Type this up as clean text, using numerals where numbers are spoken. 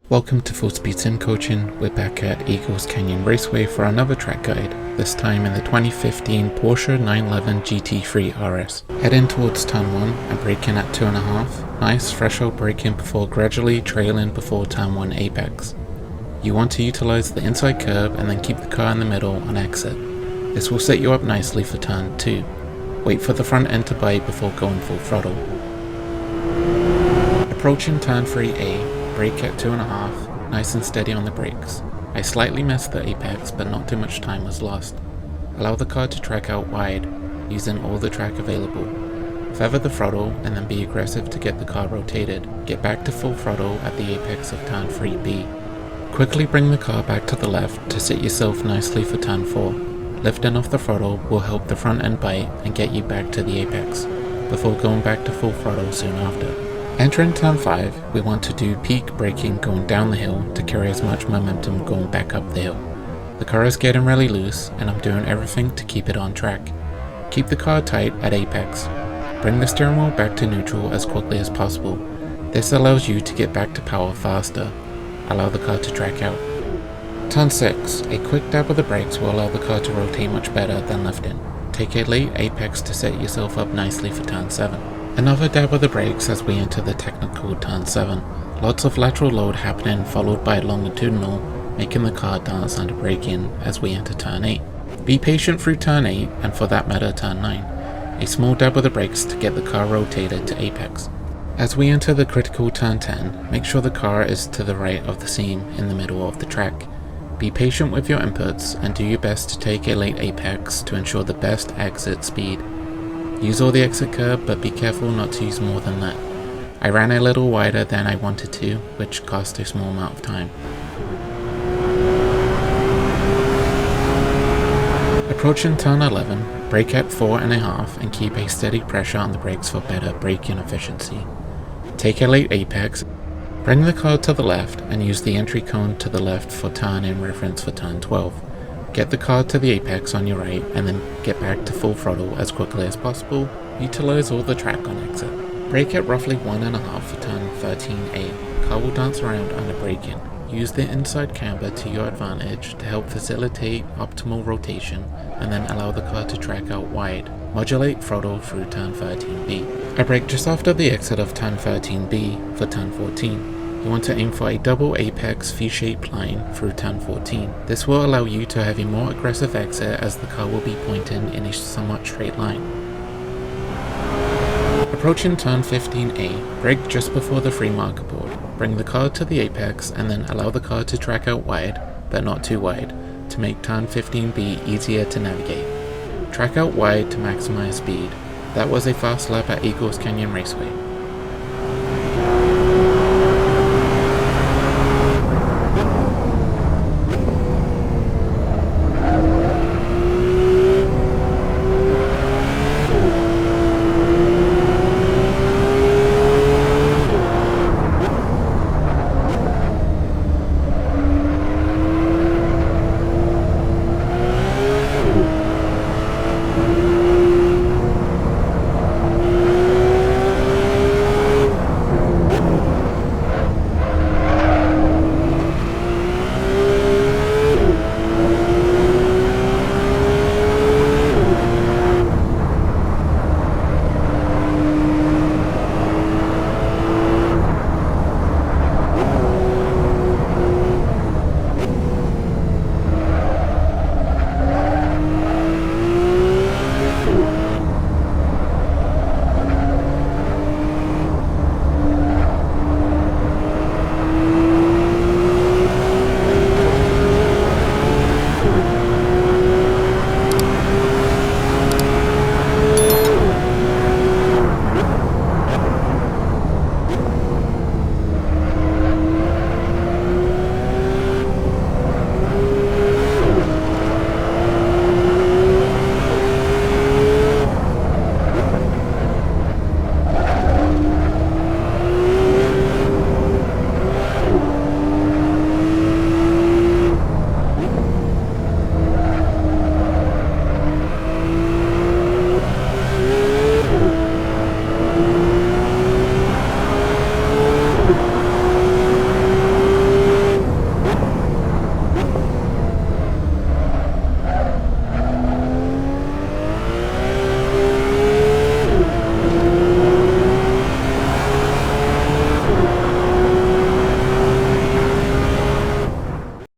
Welcome to Full Speed Sim Coaching. We're back at Eagles Canyon Raceway for another track guide, this time in the 2015 Porsche 911 GT3 RS. Head in towards turn 1 and brake in at 2.5. Nice threshold braking before gradually trailing before turn 1 apex. You want to utilize the inside curb and then keep the car in the middle on exit. This will set you up nicely for turn 2. Wait for the front end to bite before going full throttle. Approaching turn 3A. Brake at 2.5, nice and steady on the brakes. I slightly missed the apex, but not too much time was lost. Allow the car to track out wide, using all the track available. Feather the throttle and then be aggressive to get the car rotated. Get back to full throttle at the apex of turn 3B. Quickly bring the car back to the left to sit yourself nicely for turn 4. Lifting off the throttle will help the front end bite and get you back to the apex, before going back to full throttle soon after. Entering turn 5, we want to do peak braking going down the hill to carry as much momentum going back up the hill. The car is getting really loose and I'm doing everything to keep it on track. Keep the car tight at apex. Bring the steering wheel back to neutral as quickly as possible. This allows you to get back to power faster. Allow the car to track out. Turn 6, a quick dab of the brakes will allow the car to rotate much better than lifting. Take a late apex to set yourself up nicely for turn 7. Another dab of the brakes as we enter the technical turn 7. Lots of lateral load happening followed by longitudinal, making the car dance under braking as we enter turn 8. Be patient through turn 8 and for that matter turn 9. A small dab of the brakes to get the car rotated to apex. As we enter the critical turn 10, make sure the car is to the right of the seam in the middle of the track. Be patient with your inputs and do your best to take a late apex to ensure the best exit speed. Use all the exit curb, but be careful not to use more than that. I ran a little wider than I wanted to, which cost a small amount of time. Approaching turn 11, brake at 4.5 and keep a steady pressure on the brakes for better braking efficiency. Take a late apex, bring the car to the left and use the entry cone to the left for turn in reference for turn 12. Get the car to the apex on your right and then get back to full throttle as quickly as possible. Utilize all the track on exit. Brake at roughly 1.5 for turn 13A. Car will dance around under braking. Use the inside camber to your advantage to help facilitate optimal rotation and then allow the car to track out wide. Modulate throttle through turn 13B. I brake just after the exit of turn 13B for turn 14. You want to aim for a double apex V-shaped line through turn 14. This will allow you to have a more aggressive exit as the car will be pointing in a somewhat straight line. Approaching turn 15A, brake just before the 3 marker board. Bring the car to the apex and then allow the car to track out wide, but not too wide, to make turn 15B easier to navigate. Track out wide to maximize speed. That was a fast lap at Eagles Canyon Raceway.